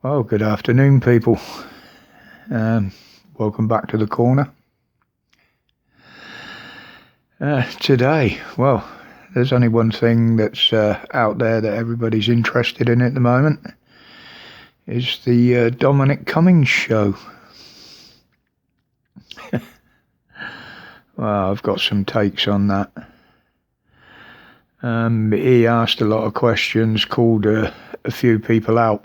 Well, good afternoon, people. Welcome back to the corner. Today, well, there's only one thing that's out there that everybody's interested in at the moment. Is the Cummings show. Well, I've got some takes on that. He asked a lot of questions, called a few people out.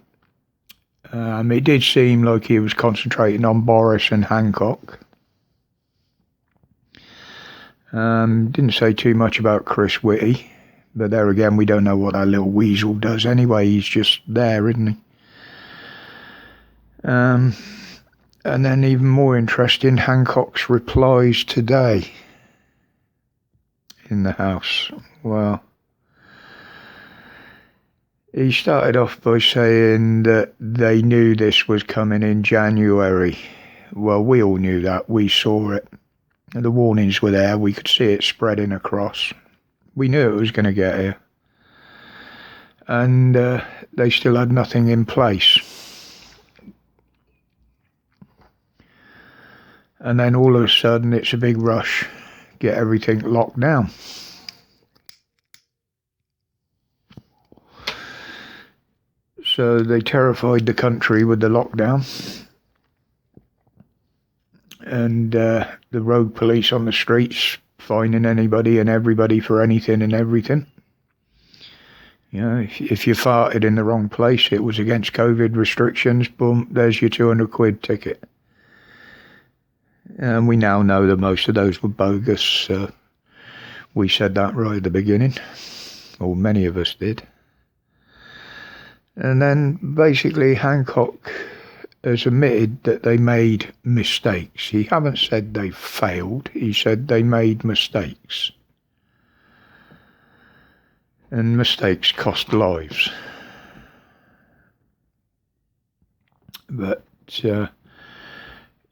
It did seem like he was concentrating on Boris and Hancock. Didn't say too much about Chris Whitty, but there again, we don't know what that little weasel does anyway. He's just there, isn't he? And then even more interesting, Hancock's replies today in the House. Well, he started off by saying that they knew this was coming in January. Well, we all knew that. We saw it. The warnings were there. We could see it spreading across. We knew it was going to get here. And they still had nothing in place. And then all of a sudden, it's a big rush. Get everything locked down. So they terrified the country with the lockdown. And the rogue police on the streets, fining anybody and everybody for anything and everything. You know, if you farted in the wrong place, it was against COVID restrictions, boom, there's your 200 quid ticket. And we now know that most of those were bogus. We said that right at the beginning, or many of us did. And then basically Hancock has admitted that they made mistakes. He haven't said they failed, he said they made mistakes. And mistakes cost lives. But, you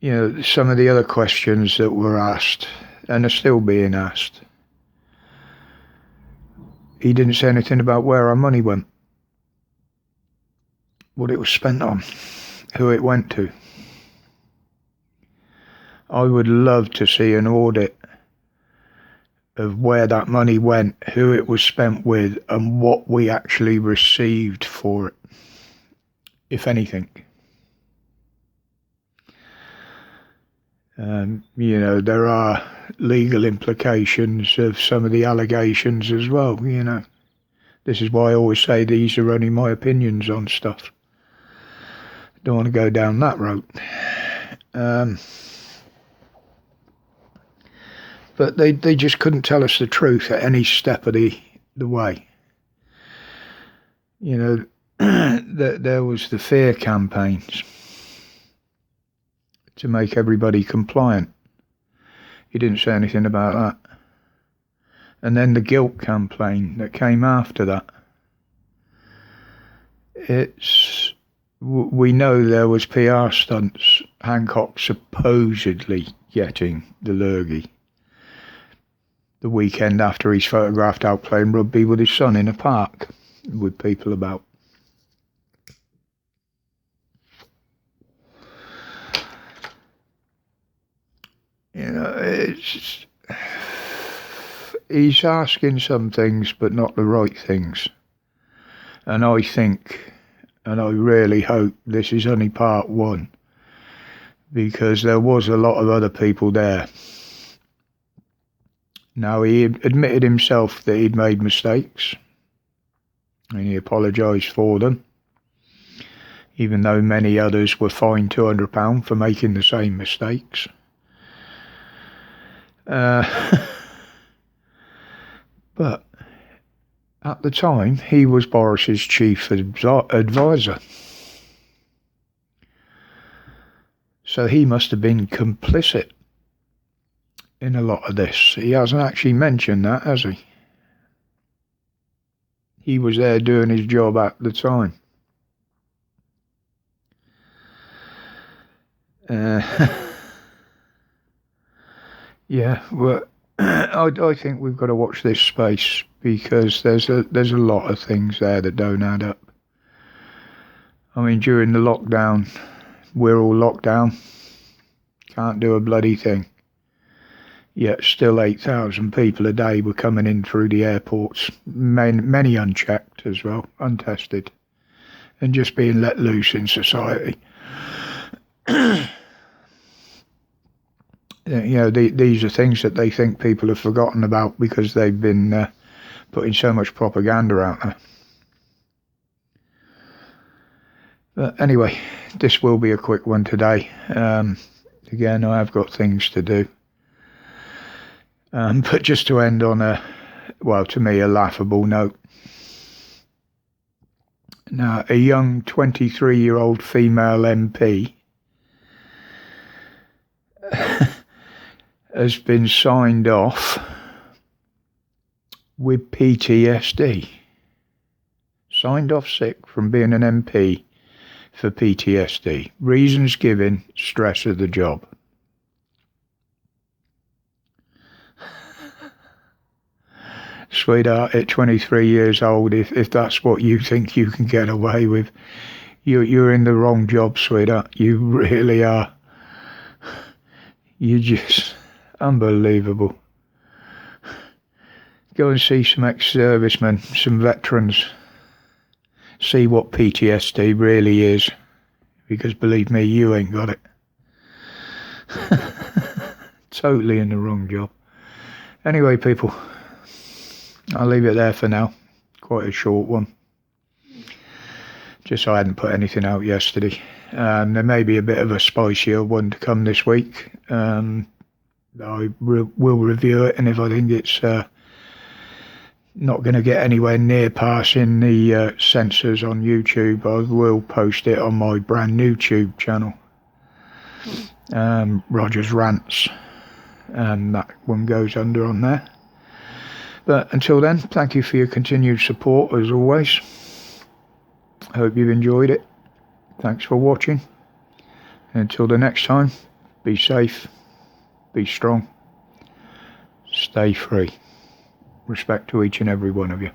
know, some of the other questions that were asked, and are still being asked, he didn't say anything about where our money went. What it was spent on, who it went to. I would love to see an audit of where that money went, who it was spent with, and what we actually received for it, if anything. You know, there are legal implications of some of the allegations as well, you know. This is why I always say these are only my opinions on stuff. Don't want to go down that road. But they just couldn't tell us the truth at any step of the way. You know, there was the fear campaigns to make everybody compliant. He didn't say anything about that. And then the guilt campaign that came after that. We know there was PR stunts, Hancock supposedly getting the lurgy the weekend after he's photographed out playing rugby with his son in a park with people about. You know, he's asking some things but not the right things. And I think, and I really hope this is only part one, because there was a lot of other people there. Now, he admitted himself that he'd made mistakes, and he apologised for them, even though many others were fined £200 for making the same mistakes. But at the time, he was Boris's chief advisor. So he must have been complicit in a lot of this. He hasn't actually mentioned that, has he? He was there doing his job at the time. Yeah, well, I think we've got to watch this space, because there's a lot of things there that don't add up. I mean, during the lockdown, we're all locked down. Can't do a bloody thing. Yet still 8,000 people a day were coming in through the airports, many unchecked as well, untested, and just being let loose in society. These are things that they think people have forgotten about because they've been putting so much propaganda out there. But anyway, this will be a quick one today. Again, I have got things to do. But just to end on to me, a laughable note. Now, a young 23-year-old female MP has been signed off with PTSD. Signed off sick from being an MP for PTSD. Reasons given, stress of the job. Sweetheart, at 23 years old, if that's what you think you can get away with, you're in the wrong job, sweetheart. You really are. You're just unbelievable. Go and see some ex-servicemen, some veterans. See what PTSD really is. Because believe me, you ain't got it. Totally in the wrong job. Anyway, people, I'll leave it there for now. Quite a short one. Just so I hadn't put anything out yesterday. There may be a bit of a spicier one to come this week. I will review it, and if I think it's not going to get anywhere near passing the censors on YouTube, I will post it on my brand new YouTube channel, Roger's Rants, and that one goes under on there. But until then, thank you for your continued support as always. I hope you've enjoyed it. Thanks for watching. Until the next time, be safe, be strong, stay free. Respect to each and every one of you.